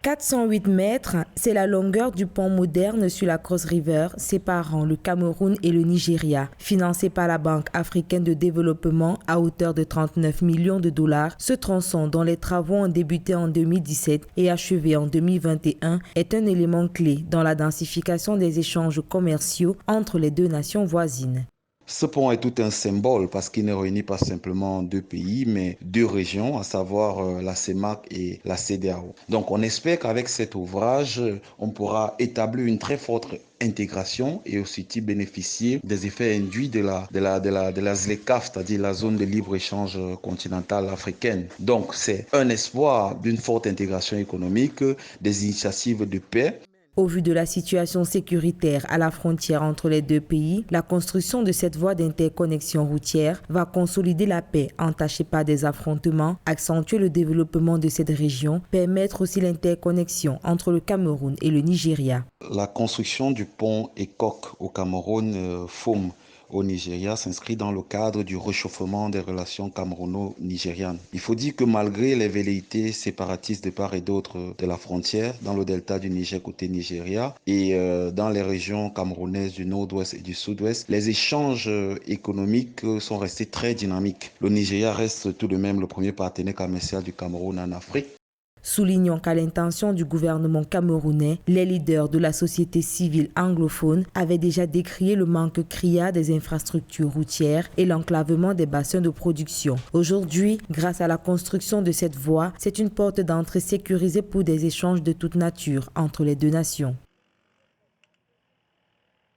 408 mètres, c'est la longueur du pont moderne sur la Cross River séparant le Cameroun et le Nigeria. Financé par la Banque africaine de développement à hauteur de 39 millions de dollars, ce tronçon dont les travaux ont débuté en 2017 et achevé en 2021 est un élément clé dans la densification des échanges commerciaux entre les deux nations voisines. Ce pont est tout un symbole parce qu'il ne réunit pas simplement deux pays, mais deux régions, à savoir la CEMAC et la CEDEAO. Donc on espère qu'avec cet ouvrage, on pourra établir une très forte intégration et aussi bénéficier des effets induits de la ZLECAf, c'est-à-dire la zone de libre-échange continentale africaine. Donc c'est un espoir d'une forte intégration économique, des initiatives de paix. Au vu de la situation sécuritaire à la frontière entre les deux pays, la construction de cette voie d'interconnexion routière va consolider la paix entachée par des affrontements, accentuer le développement de cette région, permettre aussi l'interconnexion entre le Cameroun et le Nigeria. La construction du pont ECOC au Cameroun, FOM au Nigeria, s'inscrit dans le cadre du réchauffement des relations camerouno-nigérianes. Il faut dire que malgré les velléités séparatistes de part et d'autre de la frontière, dans le delta du Niger côté Nigeria et dans les régions camerounaises du nord-ouest et du sud-ouest, les échanges économiques sont restés très dynamiques. Le Nigeria reste tout de même le premier partenaire commercial du Cameroun en Afrique. Soulignant qu'à l'intention du gouvernement camerounais, les leaders de la société civile anglophone avaient déjà décrié le manque criard des infrastructures routières et l'enclavement des bassins de production. Aujourd'hui, grâce à la construction de cette voie, c'est une porte d'entrée sécurisée pour des échanges de toute nature entre les deux nations.